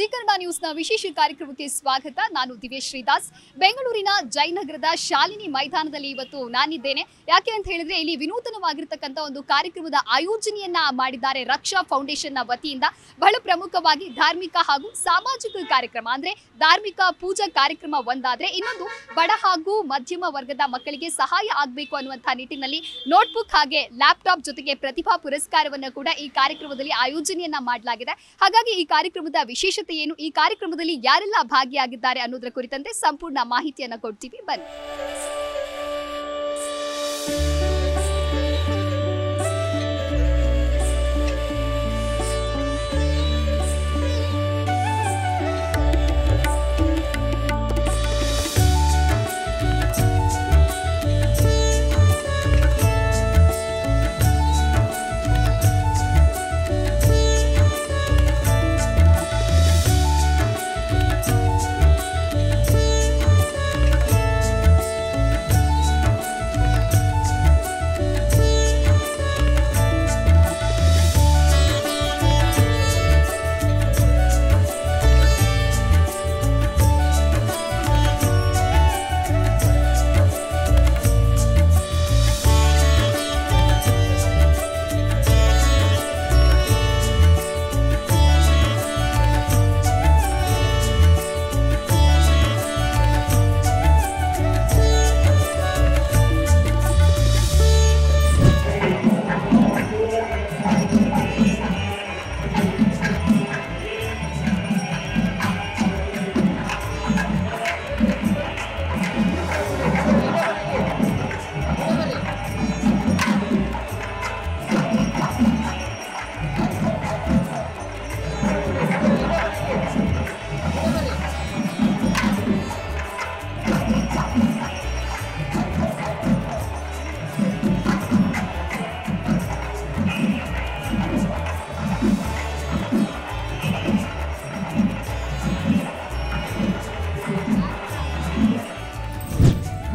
G Kannada ನ್ಯೂಸ್ನ ವಿಶೇಷ ಕಾರ್ಯಕ್ರಮಕ್ಕೆ ಸ್ವಾಗತ. ನಾನು ದಿವ್ಯಶ್ರೀ ದಾಸ್. ಬೆಂಗಳೂರಿನ ಜಯನಗರದ ಶಾಲಿನಿ ಮೈದಾನದಲ್ಲಿ ಇವತ್ತು ನಾನಿದ್ದೇನೆ. ಯಾಕೆ ಅಂತ ಹೇಳಿದ್ರೆ ಇಲ್ಲಿ ವಿನೂತನವಾಗಿರ್ತಕ್ಕಂಥ ಒಂದು ಕಾರ್ಯಕ್ರಮದ ಆಯೋಜನೆಯನ್ನ ಮಾಡಿದ್ದಾರೆ ರಕ್ಷಾ ಫೌಂಡೇಶನ್ನ ವತಿಯಿಂದ. ಬಹಳ ಪ್ರಮುಖವಾಗಿ ಧಾರ್ಮಿಕ ಹಾಗೂ ಸಾಮಾಜಿಕ ಕಾರ್ಯಕ್ರಮ ಅಂದ್ರೆ ಧಾರ್ಮಿಕ ಪೂಜಾ ಕಾರ್ಯಕ್ರಮ ಒಂದಾದ್ರೆ ಇನ್ನೊಂದು ಬಡ ಹಾಗೂ ಮಧ್ಯಮ ವರ್ಗದ ಮಕ್ಕಳಿಗೆ ಸಹಾಯ ಆಗಬೇಕು ಅನ್ನುವಂಥ ನಿಟ್ಟಿನಲ್ಲಿ ನೋಟ್ಬುಕ್ ಹಾಗೆ ಲ್ಯಾಪ್ಟಾಪ್ ಜೊತೆಗೆ ಪ್ರತಿಭಾ ಪುರಸ್ಕಾರವನ್ನು ಕೂಡ ಈ ಕಾರ್ಯಕ್ರಮದಲ್ಲಿ ಆಯೋಜನೆಯನ್ನ ಮಾಡಲಾಗಿದೆ. ಹಾಗಾಗಿ ಈ ಕಾರ್ಯಕ್ರಮದ ವಿಶೇಷತೆ ಏನು, ಈ ಕಾರ್ಯಕ್ರಮದಲ್ಲಿ ಯಾರೆಲ್ಲ ಭಾಗಿಯಾಗಿದ್ದಾರೆ ಅನ್ನೋದರ ಕುರಿತಂತೆ ಸಂಪೂರ್ಣ ಮಾಹಿತಿಯನ್ನ ಕೊಡ್ತೀವಿ, ಬನ್ನಿ.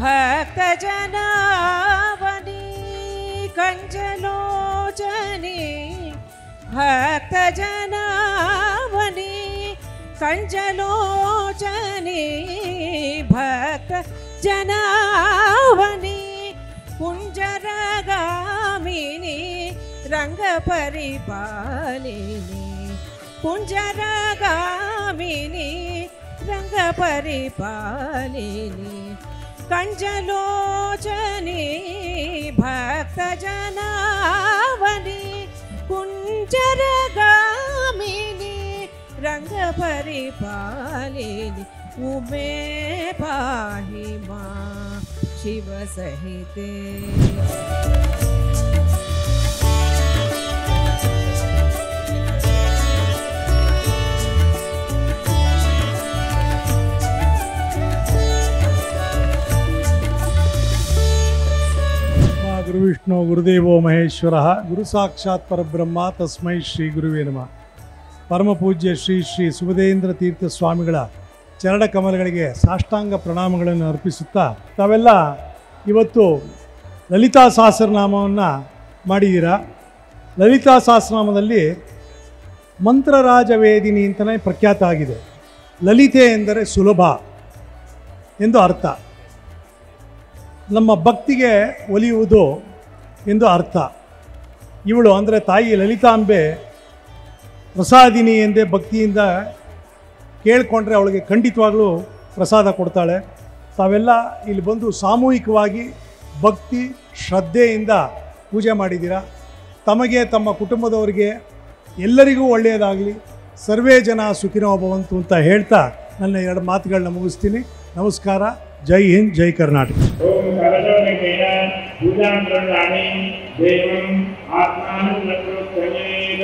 ಭಕ್ತ ಜನಾವನಿ ಕಂಜಲೋಚನಿ, ಭಕ್ತ ಜನಾವನಿ ಕಂಜಲೋಚನಿ, ಭಕ್ತ ಜನಾವನಿ ಕುಂಜರಗಾಮಿನಿ ರಂಗ ಪರಿಪಾಲಿನಿ, ಕುಂಜರಗಾಮಿನಿ ರಂಗ ಪರಿಪಾಲಿನಿ, ಕಂಜಲೋಚನಿ ಭಕ್ತ ಜನಾವನಿ ಕುಂಜರಗಾಮಿನಿ ರಂಗ ಪರಿಪಾಲಿನಿ, ಉಮೇ ಪಾಹಿ ಮಾ ಶಿವ ಸಹಿತೆ. ಗುರು ವಿಷ್ಣು ಗುರುದೇವೋ ಮಹೇಶ್ವರ ಗುರು ಸಾಕ್ಷಾತ್ ಪರಬ್ರಹ್ಮ ತಸ್ಮೈ ಶ್ರೀ ಗುರುವೇ ನಮಃ. ಪರಮ ಪೂಜ್ಯ ಶ್ರೀ ಶ್ರೀ ಸುಬುಧೇಂದ್ರ ತೀರ್ಥ ಸ್ವಾಮಿಗಳ ಚರಣ ಕಮಲಗಳಿಗೆ ಸಾಷ್ಟಾಂಗ ಪ್ರಣಾಮಗಳನ್ನು ಅರ್ಪಿಸುತ್ತಾ ತಾವೆಲ್ಲ ಇವತ್ತು ಲಲಿತಾ ಸಹಸ್ರನಾಮವನ್ನು ಮಾಡಿದ್ದೀರಾ. ಲಲಿತಾ ಸಹಸ್ರನಾಮದಲ್ಲಿ ಮಂತ್ರರಾಜವೇದಿನಿ ಅಂತಲೇ ಪ್ರಖ್ಯಾತ ಆಗಿದೆ. ಲಲಿತೆ ಎಂದರೆ ಸುಲಭ ಎಂದು ಅರ್ಥ, ನಮ್ಮ ಭಕ್ತಿಗೆ ಒಲಿಯುವುದು ಎಂದು ಅರ್ಥ. ಇವಳು ಅಂದರೆ ತಾಯಿ ಲಲಿತಾಂಬೆ ಪ್ರಸಾದಿನಿ ಎಂದೇ ಭಕ್ತಿಯಿಂದ ಕೇಳಿಕೊಂಡ್ರೆ ಅವಳಿಗೆ ಖಂಡಿತವಾಗಲೂ ಪ್ರಸಾದ ಕೊಡ್ತಾಳೆ. ತಾವೆಲ್ಲ ಇಲ್ಲಿ ಬಂದು ಸಾಮೂಹಿಕವಾಗಿ ಭಕ್ತಿ ಶ್ರದ್ಧೆಯಿಂದ ಪೂಜೆ ಮಾಡಿದ್ದೀರಾ. ತಮಗೆ ತಮ್ಮ ಕುಟುಂಬದವರಿಗೆ ಎಲ್ಲರಿಗೂ ಒಳ್ಳೆಯದಾಗಲಿ, ಸರ್ವೇ ಜನ ಸುಖಿನೋ ಭವಂತು ಅಂತ ಹೇಳ್ತಾ ನನ್ನ ಎರಡು ಮಾತುಗಳನ್ನ ಮುಗಿಸ್ತೀನಿ. ನಮಸ್ಕಾರ. ಜೈ ಹಿಂದ್, ಜೈ ಕರ್ನಾಟಕ. ಓಂ ಕಲಶೋನಿಕೇನ ಪೂಜಾಂ ಕರೋಮಿ ದೇವಂ ಆತ್ಮಾನುಸೃತೇನ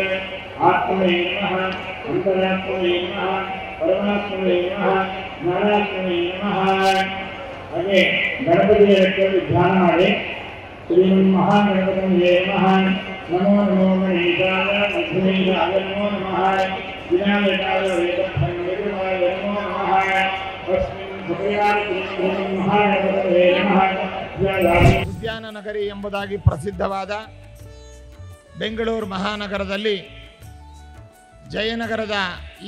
ಆತ್ಮನೇ ನಮಃ, ಅಂತರಾತ್ಮನೇ ನಮಃ, ಪರಮಾತ್ಮನೇ ನಮಃ, ಜ್ಞಾನಾತ್ಮನೇ ನಮಃ. ಹಾಗೆ ಗಣಪತಿಯ ಧ್ಯಾನ ಮಾಡಿ ಶ್ರೀಮನ್ ಮಹಾಗಣಪತಿಯೇ ನಮಃ, ನಮೋ ನಮೋ ಗಣೇಶಾಯ ಮಧ್ವೇಶಾಯ ನಮೋ ನಮಃ, ವಿನಾಯಕಾಯ ವೇದಭಂಗವಿದ್ರುಮಾಯ ನಮೋ ನಮಃ. ಉದ್ಯಾನ ನಗರಿ ಎಂಬುದಾಗಿ ಪ್ರಸಿದ್ಧವಾದ ಬೆಂಗಳೂರು ಮಹಾನಗರದಲ್ಲಿ ಜಯನಗರದ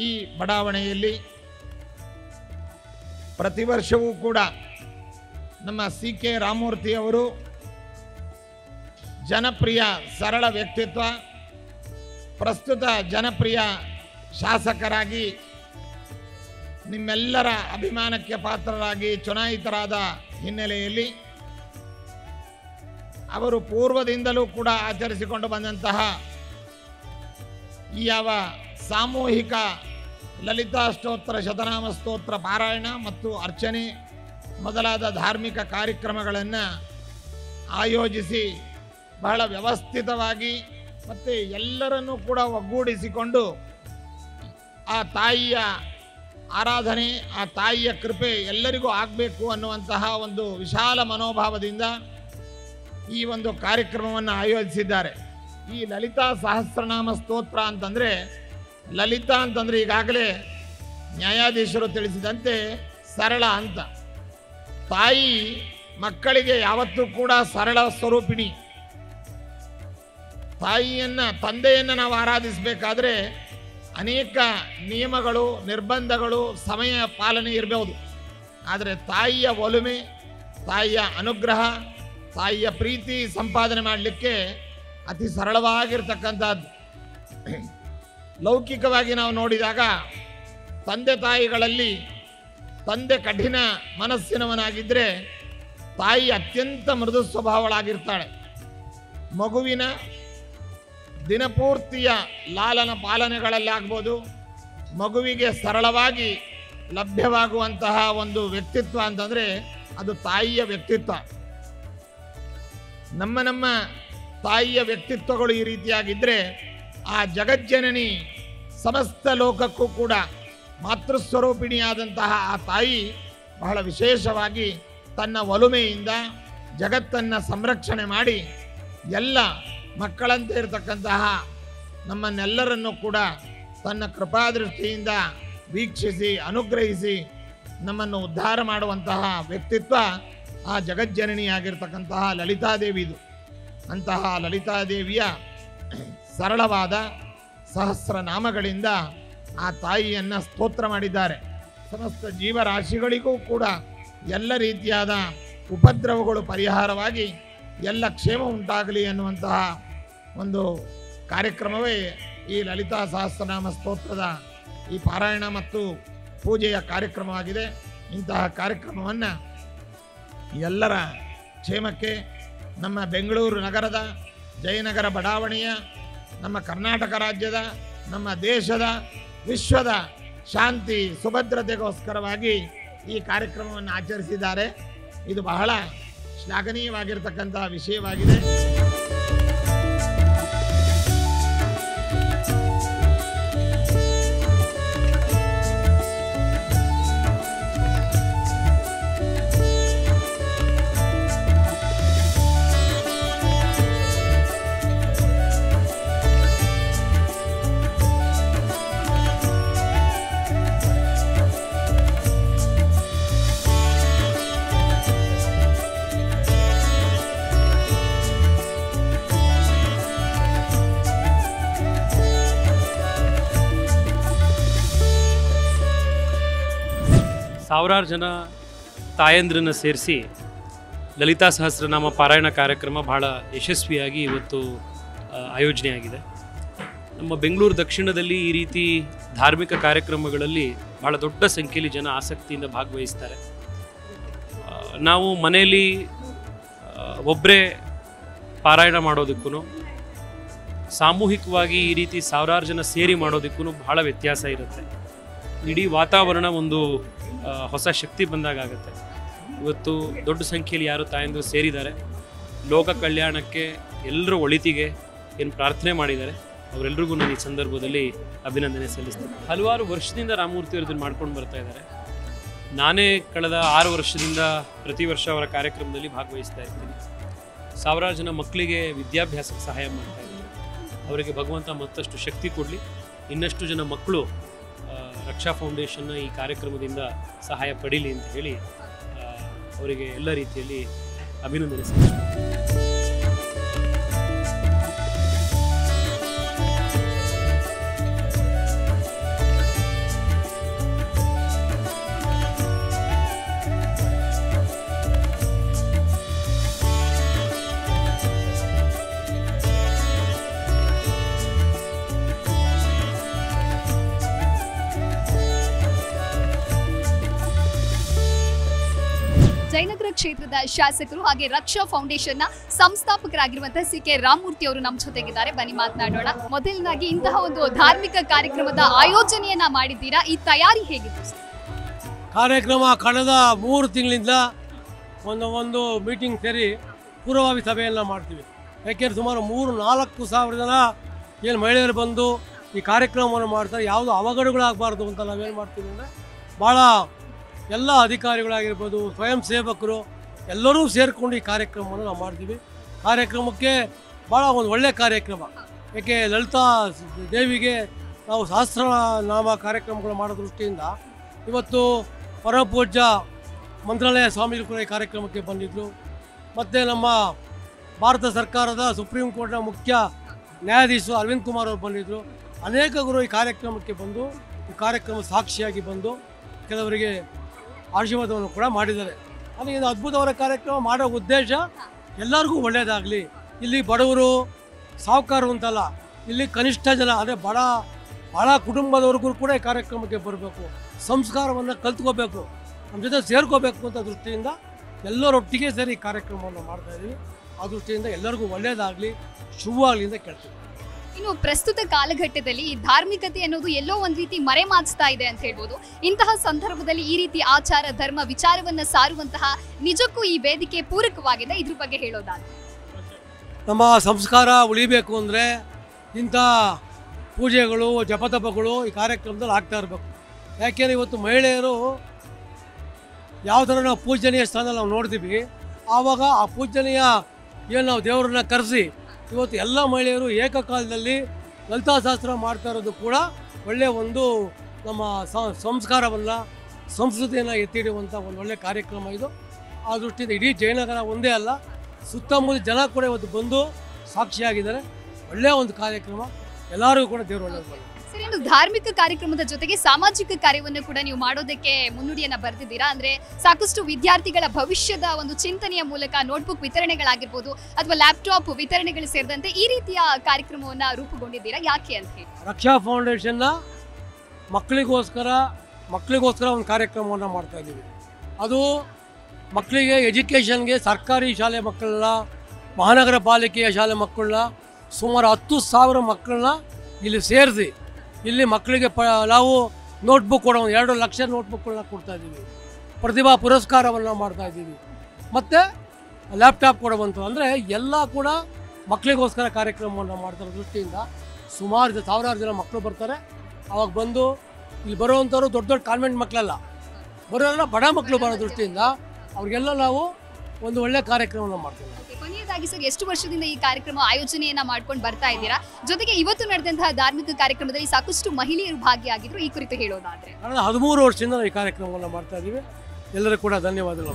ಈ ಬಡಾವಣೆಯಲ್ಲಿ ಪ್ರತಿ ವರ್ಷವೂ ಕೂಡ ನಮ್ಮ CK ರಾಮಮೂರ್ತಿಯವರು ಜನಪ್ರಿಯ ಸರಳ ವ್ಯಕ್ತಿತ್ವ, ಪ್ರಸ್ತುತ ಜನಪ್ರಿಯ ಶಾಸಕರಾಗಿ ನಿಮ್ಮೆಲ್ಲರ ಅಭಿಮಾನಕ್ಕೆ ಪಾತ್ರರಾಗಿ ಚುನಾಯಿತರಾದ ಹಿನ್ನೆಲೆಯಲ್ಲಿ ಅವರು ಪೂರ್ವದಿಂದಲೂ ಕೂಡ ಆಚರಿಸಿಕೊಂಡು ಬಂದಂತಹ ಈ ಯಾವ ಸಾಮೂಹಿಕ ಲಲಿತಾ ಸ್ತೋತ್ರ, ಶತನಾಮ ಸ್ತೋತ್ರ ಪಾರಾಯಣ ಮತ್ತು ಅರ್ಚನೆ ಮೊದಲಾದ ಧಾರ್ಮಿಕ ಕಾರ್ಯಕ್ರಮಗಳನ್ನು ಆಯೋಜಿಸಿ ಬಹಳ ವ್ಯವಸ್ಥಿತವಾಗಿ ಮತ್ತು ಎಲ್ಲರನ್ನೂ ಕೂಡ ಒಗ್ಗೂಡಿಸಿಕೊಂಡು ಆ ತಾಯಿಯ ಆರಾಧನೆ, ಆ ತಾಯಿಯ ಕೃಪೆ ಎಲ್ಲರಿಗೂ ಆಗಬೇಕು ಅನ್ನುವಂತಹ ಒಂದು ವಿಶಾಲ ಮನೋಭಾವದಿಂದ ಈ ಒಂದು ಕಾರ್ಯಕ್ರಮವನ್ನು ಆಯೋಜಿಸಿದ್ದಾರೆ. ಈ ಲಲಿತಾ ಸಹಸ್ರನಾಮ ಸ್ತೋತ್ರ ಅಂತಂದರೆ, ಲಲಿತಾ ಅಂತಂದರೆ ಈಗಾಗಲೇ ನ್ಯಾಯಾಧೀಶರು ತಿಳಿಸಿದಂತೆ ಸರಳ ಅಂತ. ತಾಯಿ ಮಕ್ಕಳಿಗೆ ಯಾವತ್ತೂ ಕೂಡ ಸರಳ ಸ್ವರೂಪಿಣಿ. ತಂದೆಯನ್ನು ನಾವು ಆರಾಧಿಸಬೇಕಾದ್ರೆ ಅನೇಕ ನಿಯಮಗಳು, ನಿರ್ಬಂಧಗಳು, ಸಮಯ ಪಾಲನೆ ಇರಬಹುದು. ಆದರೆ ತಾಯಿಯ ಒಲುಮೆ, ತಾಯಿಯ ಅನುಗ್ರಹ, ತಾಯಿಯ ಪ್ರೀತಿ ಸಂಪಾದನೆ ಮಾಡಲಿಕ್ಕೆ ಅತಿ ಸರಳವಾಗಿರ್ತಕ್ಕಂಥದ್ದು. ಲೌಕಿಕವಾಗಿ ನಾವು ನೋಡಿದಾಗ ತಂದೆ ತಾಯಿಗಳಲ್ಲಿ ತಂದೆ ಕಠಿಣ ಮನಸ್ಸಿನವನಾಗಿದ್ದರೆ ತಾಯಿ ಅತ್ಯಂತ ಮೃದು ಸ್ವಭಾವಳಾಗಿರ್ತಾಳೆ. ಮಗುವಿನ ದಿನಪೂರ್ತಿಯ ಲಾಲನ ಪಾಲನೆಗಳಲ್ಲಿ ಆಗ್ಬೋದು, ಮಗುವಿಗೆ ಸರಳವಾಗಿ ಲಭ್ಯವಾಗುವಂತಹ ಒಂದು ವ್ಯಕ್ತಿತ್ವ ಅಂತಂದರೆ ಅದು ತಾಯಿಯ ವ್ಯಕ್ತಿತ್ವ. ನಮ್ಮ ತಾಯಿಯ ವ್ಯಕ್ತಿತ್ವಗಳು ಈ ರೀತಿಯಾಗಿದ್ದರೆ ಆ ಜಗಜ್ಜನನಿ ಸಮಸ್ತ ಲೋಕಕ್ಕೂ ಕೂಡ ಮಾತೃಸ್ವರೂಪಿಣಿಯಾದಂತಹ ಆ ತಾಯಿ ಬಹಳ ವಿಶೇಷವಾಗಿ ತನ್ನ ಒಲುಮೆಯಿಂದ ಜಗತ್ತನ್ನು ಸಂರಕ್ಷಣೆ ಮಾಡಿ ಎಲ್ಲ ಮಕ್ಕಳಂತೆ ಇರತಕ್ಕಂತಹ ನಮ್ಮನ್ನೆಲ್ಲರನ್ನು ಕೂಡ ತನ್ನ ಕೃಪಾದೃಷ್ಟಿಯಿಂದ ವೀಕ್ಷಿಸಿ ಅನುಗ್ರಹಿಸಿ ನಮ್ಮನ್ನು ಉದ್ಧಾರ ಮಾಡುವಂತಹ ವ್ಯಕ್ತಿತ್ವ ಆ ಜಗಜ್ಜನನಿಯಾಗಿರ್ತಕ್ಕಂತಹ ಲಲಿತಾದೇವಿದು. ಅಂತಹ ಲಲಿತಾದೇವಿಯ ಸರಳವಾದ ಸಹಸ್ರನಾಮಗಳಿಂದ ಆ ತಾಯಿಯನ್ನು ಸ್ತೋತ್ರ ಮಾಡಿದ್ದಾರೆ. ಸಮಸ್ತ ಜೀವರಾಶಿಗಳಿಗೂ ಕೂಡ ಎಲ್ಲ ರೀತಿಯಾದ ಉಪದ್ರವಗಳು ಪರಿಹಾರವಾಗಿ ಎಲ್ಲ ಕ್ಷೇಮ ಉಂಟಾಗಲಿ ಎನ್ನುವಂತಹ ಒಂದು ಕಾರ್ಯಕ್ರಮವೇ ಈ ಲಲಿತಾ ಸಹಸ್ರನಾಮ ಸ್ತೋತ್ರದ ಈ ಪಾರಾಯಣ ಮತ್ತು ಪೂಜೆಯ ಕಾರ್ಯಕ್ರಮವಾಗಿದೆ. ಇಂತಹ ಕಾರ್ಯಕ್ರಮವನ್ನು ಎಲ್ಲರ ಕ್ಷೇಮಕ್ಕೆ ನಮ್ಮ ಬೆಂಗಳೂರು ನಗರದ ಜಯನಗರ ಬಡಾವಣೆಯ, ನಮ್ಮ ಕರ್ನಾಟಕ ರಾಜ್ಯದ, ನಮ್ಮ ದೇಶದ, ವಿಶ್ವದ ಶಾಂತಿ ಸುಭದ್ರತೆಗೋಸ್ಕರವಾಗಿ ಈ ಕಾರ್ಯಕ್ರಮವನ್ನು ಆಚರಿಸಿದ್ದಾರೆ. ಇದು ಬಹಳ ಶ್ಲಾಘನೀಯವಾಗಿರ್ತಕ್ಕಂತಹ ವಿಷಯವಾಗಿದೆ. ಸಾವಿರಾರು ಜನ ತಾಯಂದ್ರನ್ನ ಸೇರಿಸಿ ಲಲಿತಾ ಸಹಸ್ರನಾಮ ಪಾರಾಯಣ ಕಾರ್ಯಕ್ರಮ ಬಹಳ ಯಶಸ್ವಿಯಾಗಿ ಇವತ್ತು ಆಯೋಜನೆಯಾಗಿದೆ. ನಮ್ಮ ಬೆಂಗಳೂರು ದಕ್ಷಿಣದಲ್ಲಿ ಈ ರೀತಿ ಧಾರ್ಮಿಕ ಕಾರ್ಯಕ್ರಮಗಳಲ್ಲಿ ಬಹಳ ದೊಡ್ಡ ಸಂಖ್ಯೆಯಲ್ಲಿ ಜನ ಆಸಕ್ತಿಯಿಂದ ಭಾಗವಹಿಸ್ತಾರೆ. ನಾವು ಮನೆಯಲ್ಲಿ ಒಬ್ಬರೇ ಪಾರಾಯಣ ಮಾಡೋದಕ್ಕೂ ಸಾಮೂಹಿಕವಾಗಿ ಈ ರೀತಿ ಸಾವಿರಾರು ಜನ ಸೇರಿ ಮಾಡೋದಕ್ಕೂ ಬಹಳ ವ್ಯತ್ಯಾಸ ಇರುತ್ತೆ. ಇಡೀ ವಾತಾವರಣ ಒಂದು ಹೊಸ ಶಕ್ತಿ ಬಂದಾಗುತ್ತೆ. ಇವತ್ತು ದೊಡ್ಡ ಸಂಖ್ಯೆಯಲ್ಲಿ ಯಾರು ತಾಯಂದಿರು ಸೇರಿದ್ದಾರೆ, ಲೋಕ ಕಲ್ಯಾಣಕ್ಕೆ ಎಲ್ಲರೂ ಒಳಿತಿಗೆ ಏನು ಪ್ರಾರ್ಥನೆ ಮಾಡಿದ್ದಾರೆ, ಅವರೆಲ್ಲರಿಗೂ ನಾನು ಈ ಸಂದರ್ಭದಲ್ಲಿ ಅಭಿನಂದನೆ ಸಲ್ಲಿಸ್ತೇನೆ. ಹಲವಾರು ವರ್ಷದಿಂದ ರಾಮಮೂರ್ತಿಯವರು ಇದನ್ನು ಮಾಡ್ಕೊಂಡು ಬರ್ತಾ ಇದ್ದಾರೆ. ನಾನೇ ಕಳೆದ 6 ವರ್ಷದಿಂದ ಪ್ರತಿ ವರ್ಷ ಅವರ ಕಾರ್ಯಕ್ರಮದಲ್ಲಿ ಭಾಗವಹಿಸ್ತಾ ಇರ್ತೀನಿ. ಸಾವಿರಾರು ಜನ ಮಕ್ಕಳಿಗೆ ವಿದ್ಯಾಭ್ಯಾಸಕ್ಕೆ ಸಹಾಯ ಮಾಡ್ತಾ ಇದ್ದಾರೆ. ಅವರಿಗೆ ಭಗವಂತ ಮತ್ತಷ್ಟು ಶಕ್ತಿ ಕೊಡಲಿ. ಇನ್ನಷ್ಟು ಜನ ಮಕ್ಕಳು ರಕ್ಷಾ ಫೌಂಡೇಶನ್ನ ಈ ಕಾರ್ಯಕ್ರಮದಿಂದ ಸಹಾಯ ಪಡೀಲಿ ಅಂತ ಹೇಳಿ ಅವರಿಗೆ ಎಲ್ಲ ರೀತಿಯಲ್ಲಿ ಅಭಿನಂದನೆ ಸಲ್ಲಿಸ್ತೀನಿ. ಕ್ಷೇತ್ರದ ಶಾಸಕರು ಹಾಗೆ ರಕ್ಷಾ ಫೌಂಡೇಶನ್ನ ಸಂಸ್ಥಾಪಕರಾಗಿರುವಂತಹ ಸಿ.ಕೆ. ರಾಮಮೂರ್ತಿ ಅವರು ನಮ್ಮ ಜೊತೆಗಿದ್ದಾರೆ. ಬನ್ನಿ ಮಾತನಾಡೋಣ. ಮೊದಲನಾಗಿ ಇಂತಹ ಒಂದು ಧಾರ್ಮಿಕ ಕಾರ್ಯಕ್ರಮದ ಆಯೋಜನೆಯನ್ನ ಮಾಡಿದ್ದೀರಾ, ಈ ತಯಾರಿ ಹೇಗಿತ್ತು ಸರ್? ಕಾರ್ಯಕ್ರಮ ಕಳೆದ 3 ತಿಂಗಳಿಂದ ಒಂದು ಮೀಟಿಂಗ್ ಸೇರಿ ಪೂರ್ವಭಾವಿ ಸಭೆಯನ್ನು ಮಾಡ್ತೀವಿ. ಯಾಕೆಂದರೆ ಸುಮಾರು 3-4 ಸಾವಿರ ಜನ ಏನು ಮಹಿಳೆಯರು ಬಂದು ಈ ಕಾರ್ಯಕ್ರಮವನ್ನು ಮಾಡ್ತಾರೆ. ಯಾವುದು ಅವಘಡಗಳಾಗಬಾರ್ದು ಅಂತ ನಾವೇನು ಮಾಡ್ತೀವಿ ಅಂದರೆ ಭಾಳ ಎಲ್ಲ ಅಧಿಕಾರಿಗಳಾಗಿರ್ಬೋದು, ಸ್ವಯಂ ಸೇವಕರು ಎಲ್ಲರೂ ಸೇರಿಕೊಂಡು ಈ ಕಾರ್ಯಕ್ರಮವನ್ನು ನಾವು ಮಾಡ್ತೀವಿ. ಕಾರ್ಯಕ್ರಮಕ್ಕೆ ಭಾಳ ಒಂದು ಒಳ್ಳೆಯ ಕಾರ್ಯಕ್ರಮ. ಏಕೆ ಲಲಿತಾ ದೇವಿಗೆ ನಾವು ಸಹಸ್ರನಾಮ ಕಾರ್ಯಕ್ರಮಗಳು ಮಾಡೋ ದೃಷ್ಟಿಯಿಂದ ಇವತ್ತು ಪರಮಪೂಜ್ಯ ಮಂತ್ರಾಲಯ ಸ್ವಾಮಿಗಳು ಕೂಡ ಈ ಕಾರ್ಯಕ್ರಮಕ್ಕೆ ಬಂದಿದ್ದರು. ಮತ್ತು ನಮ್ಮ ಭಾರತ ಸರ್ಕಾರದ ಸುಪ್ರೀಂ ಕೋರ್ಟ್ನ ಮುಖ್ಯ ನ್ಯಾಯಾಧೀಶರು ಅರವಿಂದ್ ಕುಮಾರ್ ಅವರು ಬಂದಿದ್ದರು. ಅನೇಕ ಗುರು ಈ ಕಾರ್ಯಕ್ರಮಕ್ಕೆ ಬಂದು ಈ ಕಾರ್ಯಕ್ರಮ ಸಾಕ್ಷಿಯಾಗಿ ಬಂದು ಕೆಲವರಿಗೆ ಆಶೀರ್ವಾದವನ್ನು ಕೂಡ ಮಾಡಿದ್ದಾರೆ. ಅಂದರೆ ಇದು ಅದ್ಭುತವಾದ ಕಾರ್ಯಕ್ರಮ ಮಾಡೋ ಉದ್ದೇಶ ಎಲ್ಲರಿಗೂ ಒಳ್ಳೆಯದಾಗಲಿ. ಇಲ್ಲಿ ಬಡವರು ಸಾಹುಕಾರರು ಅಂತಲ್ಲ, ಇಲ್ಲಿ ಕನಿಷ್ಠ ಜನ ಅಂದರೆ ಬಹಳ ಕುಟುಂಬದವರೆಗೂ ಕೂಡ ಈ ಕಾರ್ಯಕ್ರಮಕ್ಕೆ ಬರಬೇಕು, ಸಂಸ್ಕಾರವನ್ನು ಕಲ್ತ್ಕೋಬೇಕು, ನಮ್ಮ ಜೊತೆ ಸೇರ್ಕೋಬೇಕು ಅಂತ ದೃಷ್ಟಿಯಿಂದ ಎಲ್ಲರೊಟ್ಟಿಗೆ ಸೇರಿ ಈ ಕಾರ್ಯಕ್ರಮವನ್ನು ಮಾಡ್ತಾಯಿದ್ದೀವಿ. ಆ ದೃಷ್ಟಿಯಿಂದ ಎಲ್ಲರಿಗೂ ಒಳ್ಳೆಯದಾಗಲಿ, ಶುಭವಾಗಲಿ ಅಂತ ಕೇಳ್ತೀವಿ. ಇನ್ನು ಪ್ರಸ್ತುತ ಕಾಲಘಟ್ಟದಲ್ಲಿ ಈ ಧಾರ್ಮಿಕತೆ ಅನ್ನೋದು ಎಲ್ಲೋ ಒಂದು ರೀತಿ ಮರೆಮಾಚ್ತಾ ಇದೆ ಅಂತ ಹೇಳ್ಬೋದು. ಇಂತಹ ಸಂದರ್ಭದಲ್ಲಿ ಈ ರೀತಿ ಆಚಾರ ಧರ್ಮ ವಿಚಾರವನ್ನ ಸಾರುವಂತಹ ನಿಜಕ್ಕೂ ಈ ವೇದಿಕೆ ಪೂರಕವಾಗಿದೆ, ಇದ್ರ ಬಗ್ಗೆ ಹೇಳೋದಾದ್ರೆ? ನಮ್ಮ ಸಂಸ್ಕಾರ ಉಳಿಬೇಕು ಅಂದರೆ ಇಂಥ ಪೂಜೆಗಳು ಜಪತಪಗಳು ಈ ಕಾರ್ಯಕ್ರಮದಲ್ಲಿ ಆಗ್ತಾ ಇರಬೇಕು. ಯಾಕೆಂದರೆ ಇವತ್ತು ಮಹಿಳೆಯರು ಯಾವ ಥರ ನಾವು ಪೂಜನೀಯ ಸ್ಥಾನದಲ್ಲಿ ನಾವು ನೋಡ್ತೀವಿ, ಆವಾಗ ಆ ಪೂಜನೀಯ ಏನು ನಾವು ದೇವರನ್ನ ಕರೆಸಿ ಇವತ್ತು ಎಲ್ಲ ಮಹಿಳೆಯರು ಏಕಕಾಲದಲ್ಲಿ ಲಲಿತಾ ಸಹಸ್ರ ಮಾಡ್ತಾ ಇರೋದು ಕೂಡ ಒಳ್ಳೆಯ ಒಂದು ನಮ್ಮ ಸಂಸ್ಕಾರವನ್ನು ಸಂಸ್ಕೃತಿಯನ್ನು ಎತ್ತಿಡುವಂಥ ಒಂದು ಒಳ್ಳೆಯ ಕಾರ್ಯಕ್ರಮ ಇದು. ಆ ದೃಷ್ಟಿಯಿಂದ ಇಡೀ ಜಯನಗರ ಒಂದೇ ಅಲ್ಲ, ಸುತ್ತಮುತ್ತ ಜನ ಕೂಡ ಇವತ್ತು ಬಂದು ಸಾಕ್ಷಿಯಾಗಿದ್ದಾರೆ. ಒಳ್ಳೆಯ ಒಂದು ಕಾರ್ಯಕ್ರಮ, ಎಲ್ಲರಿಗೂ ಕೂಡ ದೇವರು ಒಳ್ಳೆಯದು. ಸರ್, ಇನ್ನು ಧಾರ್ಮಿಕ ಕಾರ್ಯಕ್ರಮದ ಜೊತೆಗೆ ಸಾಮಾಜಿಕ ಕಾರ್ಯವನ್ನು ಕೂಡ ನೀವು ಮಾಡೋದಕ್ಕೆ ಮುನ್ನುಡಿಯನ್ನ ಬರೆದಿದ್ದೀರಾ. ಅಂದ್ರೆ ಸಾಕಷ್ಟು ವಿದ್ಯಾರ್ಥಿಗಳ ಭವಿಷ್ಯದ ಒಂದು ಚಿಂತನೆಯ ಮೂಲಕ ನೋಟ್ಬುಕ್ ವಿತರಣೆಗಳಾಗಿರ್ಬೋದು ಅಥವಾ ಲ್ಯಾಪ್ಟಾಪ್ ವಿತರಣೆಗಳು ಸೇರಿದಂತೆ ಈ ರೀತಿಯ ಕಾರ್ಯಕ್ರಮವನ್ನ ರೂಪುಗೊಂಡಿದ್ದೀರಾ, ಯಾಕೆ ಅಂತ ಹೇಳಿ? ರಕ್ಷಾ ಫೌಂಡೇಶನ್ನ ಮಕ್ಕಳಿಗೋಸ್ಕರ ಒಂದು ಕಾರ್ಯಕ್ರಮವನ್ನು ಮಾಡ್ತಾ ಇದ್ದೀವಿ. ಅದು ಮಕ್ಕಳಿಗೆ ಎಜುಕೇಷನ್ಗೆ ಸರ್ಕಾರಿ ಶಾಲೆ ಮಕ್ಕಳನ್ನ, ಮಹಾನಗರ ಪಾಲಿಕೆಯ ಶಾಲೆ ಮಕ್ಕಳನ್ನ, ಸುಮಾರು 10,000 ಮಕ್ಕಳನ್ನ ಇಲ್ಲಿ ಸೇರಿಸಿ ಇಲ್ಲಿ ಮಕ್ಕಳಿಗೆ ನಾವು ನೋಟ್ಬುಕ್ ಕೊಡೋ 2 ಲಕ್ಷ ನೋಟ್ಬುಕ್ಗಳನ್ನ ಕೊಡ್ತಾ ಇದ್ದೀವಿ. ಪ್ರತಿಭಾ ಪುರಸ್ಕಾರವನ್ನು ಮಾಡ್ತಾ ಇದ್ದೀವಿ. ಮತ್ತು ಲ್ಯಾಪ್ಟಾಪ್ ಕೊಡುವಂಥ ಅಂದರೆ ಎಲ್ಲ ಕೂಡ ಮಕ್ಕಳಿಗೋಸ್ಕರ ಕಾರ್ಯಕ್ರಮವನ್ನು ಮಾಡ್ತಾರೆ. ದೃಷ್ಟಿಯಿಂದ ಸುಮಾರು ಸಾವಿರಾರು ಜನ ಮಕ್ಕಳು ಬರ್ತಾರೆ. ಅವಾಗ ಬಂದು ಇಲ್ಲಿ ಬರುವಂಥವ್ರು ದೊಡ್ಡ ಕಾನ್ವೆಂಟ್ ಮಕ್ಕಳಲ್ಲ, ಬರೋಲ್ಲ ಬಡ ಮಕ್ಕಳು ಬರೋ ದೃಷ್ಟಿಯಿಂದ ಅವ್ರಿಗೆಲ್ಲ ನಾವು ಒಂದು ಒಳ್ಳೆಯ ಕಾರ್ಯಕ್ರಮವನ್ನು ಮಾಡ್ತೀವಿ. ಕೊನೆಯದಾಗಿ ಸರ್, ಎಷ್ಟು ವರ್ಷದಿಂದ ಈ ಕಾರ್ಯಕ್ರಮ ಆಯೋಜನೆಯನ್ನ ಮಾಡ್ಕೊಂಡು ಬರ್ತಾ ಇದ್ದೀರಾ? ಜೊತೆಗೆ ಇವತ್ತು ನಡೆದಂತಹ ಧಾರ್ಮಿಕ ಕಾರ್ಯಕ್ರಮದಲ್ಲಿ ಸಾಕಷ್ಟು ಮಹಿಳೆಯರು ಭಾಗಿಯಾಗಿದ್ರು, ಈ ಕುರಿತು ಹೇಳೋದಾದ್ರೆ? ಕಳೆದ 13 ವರ್ಷದಿಂದ ನಾವು ಈ ಕಾರ್ಯಕ್ರಮವನ್ನು ಮಾಡ್ತಾ ಇದ್ದೀವಿ. ಎಲ್ಲರೂ ಕೂಡ ಧನ್ಯವಾದಗಳು.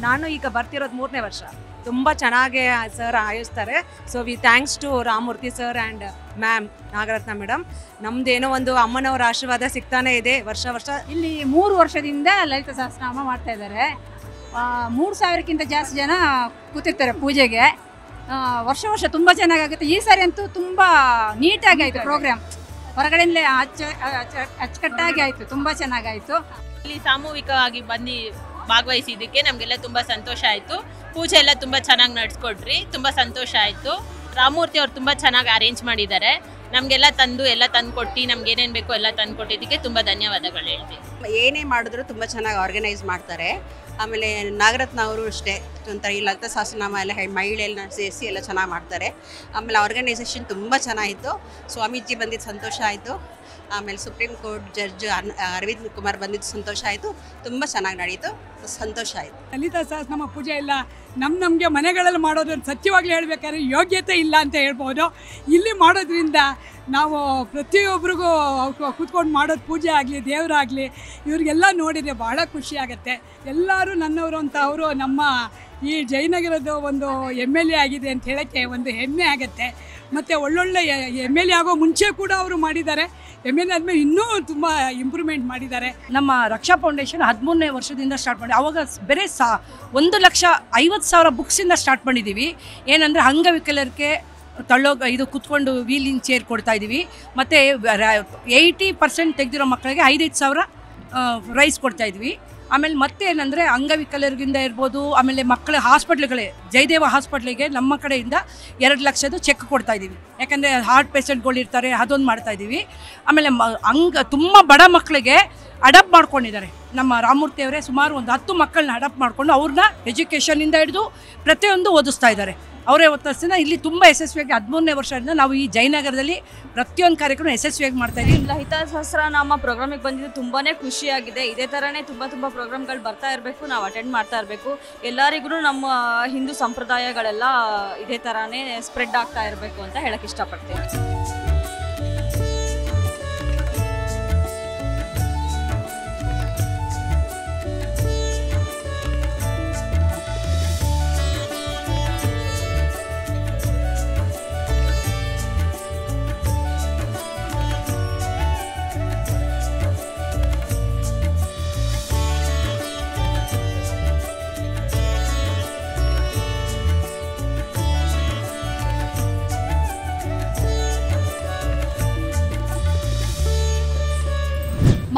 ನಾನು ಈಗ ಬರ್ತಿರೋದು 3ನೇ ವರ್ಷ. ತುಂಬ ಚೆನ್ನಾಗಿ ಸರ್ ಆಯೋಜಿಸ್ತಾರೆ. So we thanks to Ramamurthy sir and ma'am Nagaratna madam. ನಮ್ದೇನೋ ಒಂದು ಅಮ್ಮನವರ ಆಶೀರ್ವಾದ ಸಿಗ್ತಾನೆ ಇದೆ ವರ್ಷ. ಇಲ್ಲಿ 3 ವರ್ಷದಿಂದ ಲಲಿತ ಸಹಸ್ರನಾಮ ಮಾಡ್ತಾ ಇದ್ದಾರೆ. 3,000ಕ್ಕಿಂತ ಜಾಸ್ತಿ ಜನ ಕೂತಿರ್ತಾರೆ ಪೂಜೆಗೆ. ವರ್ಷ ತುಂಬ ಚೆನ್ನಾಗಾಗುತ್ತೆ. ಈ ಸಾರಿ ಅಂತೂ ತುಂಬ ನೀಟಾಗಿ ಆಯಿತು ಪ್ರೋಗ್ರಾಮ್. ಹೊರಗಡೆಯಿಂದಲೇ ಅಚ್ಚುಕಟ್ಟಾಗಿ ಆಯಿತು, ತುಂಬ ಚೆನ್ನಾಗಾಯಿತು. ಇಲ್ಲಿ ಸಾಮೂಹಿಕವಾಗಿ ಬಂದು ಭಾಗವಹಿಸಿದ್ದಕ್ಕೆ ನಮಗೆಲ್ಲ ತುಂಬ ಸಂತೋಷ ಆಯಿತು. ಪೂಜೆ ಎಲ್ಲ ತುಂಬ ಚೆನ್ನಾಗಿ ನಡೆಸ್ಕೊಟ್ರಿ, ತುಂಬ ಸಂತೋಷ ಆಯಿತು. ರಾಮಮೂರ್ತಿ ಅವ್ರು ತುಂಬ ಚೆನ್ನಾಗಿ ಅರೇಂಜ್ ಮಾಡಿದ್ದಾರೆ. ನಮಗೆಲ್ಲ ತಂದು ಕೊಟ್ಟು ನಮ್ಗೆ ಏನೇನು ಬೇಕೋ ಎಲ್ಲ ತಂದು ಕೊಟ್ಟಿದ್ದಕ್ಕೆ ತುಂಬ ಧನ್ಯವಾದಗಳು ಹೇಳ್ತೀವಿ. ಏನೇ ಮಾಡಿದ್ರು ತುಂಬ ಚೆನ್ನಾಗಿ ಆರ್ಗನೈಸ್ ಮಾಡ್ತಾರೆ. ಆಮೇಲೆ ನಾಗರತ್ನ ಅವರು ಅಷ್ಟೇ ಒಂಥರ ಈ ಲಲಿತಾ ಸಹಸ್ರನಾಮ ಎಲ್ಲ ಮಹಿಳೆಯನ್ನ ಸೇರಿಸಿ ಎಲ್ಲ ಚೆನ್ನಾಗಿ ಮಾಡ್ತಾರೆ. ಆಮೇಲೆ ಆರ್ಗನೈಸೇಷನ್ ತುಂಬ ಚೆನ್ನಾಗಿತ್ತು. ಸ್ವಾಮೀಜಿ ಬಂದಿದ್ದು ಸಂತೋಷ ಆಯಿತು. ಆಮೇಲೆ Supreme Court judge Arvind Kumar ಬಂದಿದ್ದು ಸಂತೋಷ ಆಯಿತು. ತುಂಬ ಚೆನ್ನಾಗಿ ನಡೀತು, ಸಂತೋಷ ಆಯಿತು. ಲಲಿತಾ ಸಹಸ್ರನಾಮ ಪೂಜೆ ಎಲ್ಲ ನಮಗೆ ಮನೆಗಳಲ್ಲಿ ಮಾಡೋದ್ರಲ್ಲಿ ಸತ್ಯವಾಗ್ಲೂ ಹೇಳ್ಬೇಕಾದ್ರೆ ಯೋಗ್ಯತೆ ಇಲ್ಲ ಅಂತ ಹೇಳ್ಬೋದು. ಇಲ್ಲಿ ಮಾಡೋದ್ರಿಂದ ನಾವು ಪ್ರತಿಯೊಬ್ಬರಿಗೂ ಕೂತ್ಕೊಂಡು ಮಾಡೋದು ಪೂಜೆ ಆಗಲಿ ದೇವರಾಗಲಿ ಇವ್ರಿಗೆಲ್ಲ ನೋಡಿದರೆ ಭಾಳ ಖುಷಿಯಾಗತ್ತೆ. ಎಲ್ಲರೂ ನನ್ನವರು ಅಂತ ಅವರು ನಮ್ಮ ಈ ಜಯನಗರದ ಒಂದು MLA ಆಗಿದೆ ಅಂತ ಹೇಳೋಕ್ಕೆ ಒಂದು ಹೆಮ್ಮೆ ಆಗುತ್ತೆ. ಮತ್ತು ಒಳ್ಳೊಳ್ಳೆ MLA ಆಗೋ ಮುಂಚೆ ಕೂಡ ಅವರು ಮಾಡಿದ್ದಾರೆ. MLA ಆದಮೇಲೆ ಇನ್ನೂ ತುಂಬ ಇಂಪ್ರೂವ್ಮೆಂಟ್ ಮಾಡಿದ್ದಾರೆ. ನಮ್ಮ ರಕ್ಷಾ ಫೌಂಡೇಶನ್ 13ನೇ ವರ್ಷದಿಂದ ಸ್ಟಾರ್ಟ್ ಮಾಡಿ ಅವಾಗ ಬೇರೆ 1,50,000 ಬುಕ್ಸಿಂದ ಸ್ಟಾರ್ಟ್ ಮಾಡಿದ್ದೀವಿ. ಏನಂದರೆ ಅಂಗವಿಕಲರಿಗೆ ಇದು ಕುತ್ಕೊಂಡು ವೀಲಿಂಗ್ ಚೇರ್ ಕೊಡ್ತಾ ಇದ್ದೀವಿ. ಮತ್ತು 80% ತೆಗೆದಿರೋ ಮಕ್ಕಳಿಗೆ 5,000 ರೈಸ್ ಕೊಡ್ತಾ ಇದ್ವಿ. ಆಮೇಲೆ ಮತ್ತೆ ಏನಂದರೆ ಅಂಗವಿಕಲರಿಗಿಂದ ಇರ್ಬೋದು, ಆಮೇಲೆ ಮಕ್ಕಳ ಹಾಸ್ಪಿಟ್ಲ್ಗಳೇ ಜಯದೇವ ಹಾಸ್ಪಿಟ್ಲಿಗೆ ನಮ್ಮ ಕಡೆಯಿಂದ 2 ಲಕ್ಷದ ಚೆಕ್ ಕೊಡ್ತಾ ಇದ್ದೀವಿ. ಯಾಕಂದರೆ ಹಾರ್ಟ್ ಪೇಷಂಟ್ಗಳು ಇರ್ತಾರೆ, ಅದೊಂದು ಮಾಡ್ತಾ ಇದ್ದೀವಿ. ಆಮೇಲೆ ತುಂಬ ಬಡ ಮಕ್ಕಳಿಗೆ ಅಡಾಪ್ಟ್ ಮಾಡ್ಕೊಂಡಿದ್ದಾರೆ. ನಮ್ಮ ರಾಮಮೂರ್ತಿಯವರೇ ಸುಮಾರು ಒಂದು 10 ಮಕ್ಕಳನ್ನ ಅಡಾಪ್ಟ್ ಮಾಡಿಕೊಂಡು ಅವ್ರನ್ನ ಎಜುಕೇಷನಿಂದ ಹಿಡಿದು ಪ್ರತಿಯೊಂದು ಓದಿಸ್ತಾ ಇದ್ದಾರೆ. ಅವರೇ ಒತ್ತಾಸನ ಇಲ್ಲಿ ತುಂಬ ಯಶಸ್ವಿಯಾಗಿ 13ನೇ ವರ್ಷದಿಂದ ನಾವು ಈ ಜಯನಗರದಲ್ಲಿ ಪ್ರತಿಯೊಂದು ಕಾರ್ಯಕ್ರಮ ಯಶಸ್ವಿಯಾಗಿ ಮಾಡ್ತಾ ಇದ್ದೀವಿ. ಲಲಿತಾ ಸಹಸ್ರನಾಮ ಪ್ರೋಗ್ರಾಮಿಗೆ ಬಂದಿದ್ದು ತುಂಬಾ ಖುಷಿಯಾಗಿದೆ. ಇದೇ ಥರನೇ ತುಂಬ ಪ್ರೋಗ್ರಾಮ್ಗಳು ಬರ್ತಾ ಇರಬೇಕು, ನಾವು ಅಟೆಂಡ್ ಮಾಡ್ತಾ ಇರಬೇಕು. ಎಲ್ಲರಿಗೂ ನಮ್ಮ ಹಿಂದೂ ಸಂಪ್ರದಾಯಗಳೆಲ್ಲ ಇದೇ ಥರನೇ ಸ್ಪ್ರೆಡ್ ಆಗ್ತಾ ಇರಬೇಕು ಅಂತ ಹೇಳಕ್ಕೆ ಇಷ್ಟಪಡ್ತೀನಿ.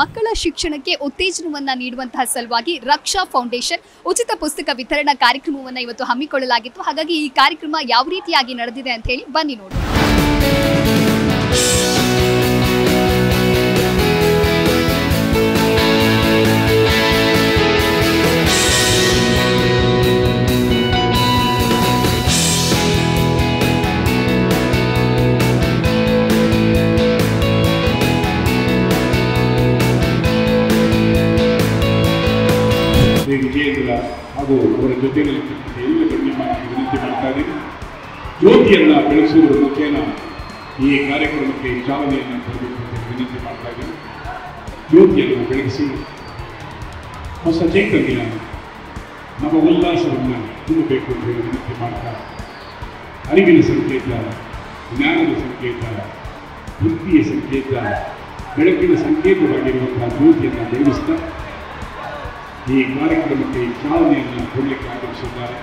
ಮಕ್ಕಳ ಶಿಕ್ಷಣಕ್ಕೆ ಉತ್ತೇಜನವನ್ನ ನೀಡುವಂತಹ ಸಲುವಾಗಿ ರಕ್ಷಾ ಫೌಂಡೇಶನ್ ಉಚಿತ ಪುಸ್ತಕ ವಿತರಣಾ ಕಾರ್ಯಕ್ರಮವನ್ನು ಇವತ್ತು ಹಮ್ಮಿಕೊಳ್ಳಲಾಗಿತ್ತು. ಹಾಗಾಗಿ ಈ ಕಾರ್ಯಕ್ರಮ ಯಾವ ರೀತಿಯಾಗಿ ನಡೆದಿದೆ ಅಂತ ಹೇಳಿ ಬನ್ನಿ ನೋಡೋಣ. ವಿಜಯೇಂದ್ರ ಹಾಗೂ ಅವರ ಜೊತೆಯಲ್ಲಿ ಎಲ್ಲ ಗಣ್ಯಮಾನ್ಯರಿಗೆ ವಿನಂತಿ ಮಾಡ್ತಾ ಇದ್ದೀವಿ. ಜ್ಯೋತಿಯನ್ನು ಬೆಳೆಸುವುದರ ಮುಖೇನ ಈ ಕಾರ್ಯಕ್ರಮಕ್ಕೆ ಚಾಲನೆಯನ್ನು ಕೊಡಬೇಕು ಅಂತ ವಿನಂತಿ ಮಾಡ್ತಾ ಇದ್ದೀವಿ. ಜ್ಯೋತಿಯನ್ನು ಬೆಳೆಸಿ ಹೊಸ ಚೈತನ್ಯ ನಮ್ಮ ಉಲ್ಲಾಸವನ್ನು ತುಂಬಬೇಕು ಅಂತ ಹೇಳಿ ವಿನಂತಿ ಮಾಡ್ತಾ, ಅರಿವಿನ ಸಂಕೇತ, ಜ್ಞಾನದ ಸಂಕೇತ, ಬುದ್ಧಿಯ ಸಂಕೇತ, ಬೆಳಕಿನ ಸಂಕೇತವಾಗಿರುವಂತಹ ಜ್ಯೋತಿಯನ್ನು ಬೆಳೆಸ್ತಾ ಈ ಕಾರ್ಯಕ್ರಮಕ್ಕೆ ಚಾಲನೆಯನ್ನು ಕೊಡಲಿಕ್ಕೆ ಆಗಮಿಸಿದ್ದಾರೆ.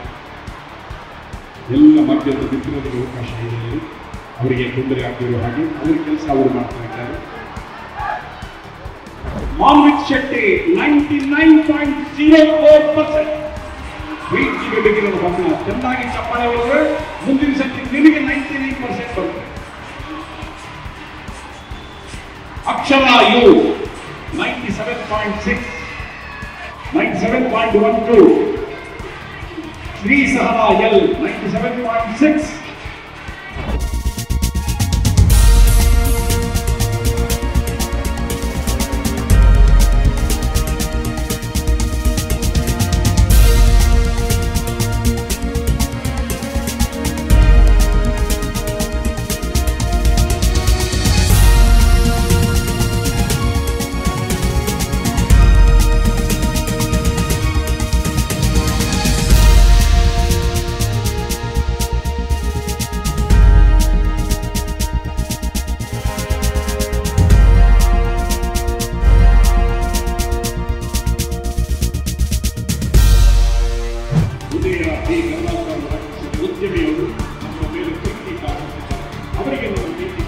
ಎಲ್ಲ ಮಾಧ್ಯಮದ ಮಿತ್ರರಿಗೆ ಅವಕಾಶ ಇದೆ, ಅವರಿಗೆ ತೊಂದರೆ ಆಗದಿರೋ ಹಾಗೆ ಅವರ ಕೆಲಸ ಅವರು ಮಾಡ್ತಾ ಇದ್ದಾರೆ. ಮಾನ್ವಿತ್ ಶೆಟ್ಟಿ 99.04% ಪ್ರೀತಿಗೆ ಬೇಕಿರೋ ಗಮನ ಚೆನ್ನಾಗಿ ಚಪ್ಪಾಳೆ ಹೊಡೆದ್ರೆ ಮುಂದಿನ ಸತಿ ನಿಮಗೆ 99% ಬರುತ್ತೆ. ಅಕ್ಷರ ಯು 97.6, 97.12, ಶ್ರೀ ಸಹನಾ ಎಲ್ 97.6. ಉದ್ಯಮಿಯವರು ನಮ್ಮ ಮೇಲೆ ಪ್ರೀತಿ ಕಾಣುತ್ತಿದ್ದಾರೆ, ಅವರಿಗೆ ನಾವು ಪ್ರೀತಿ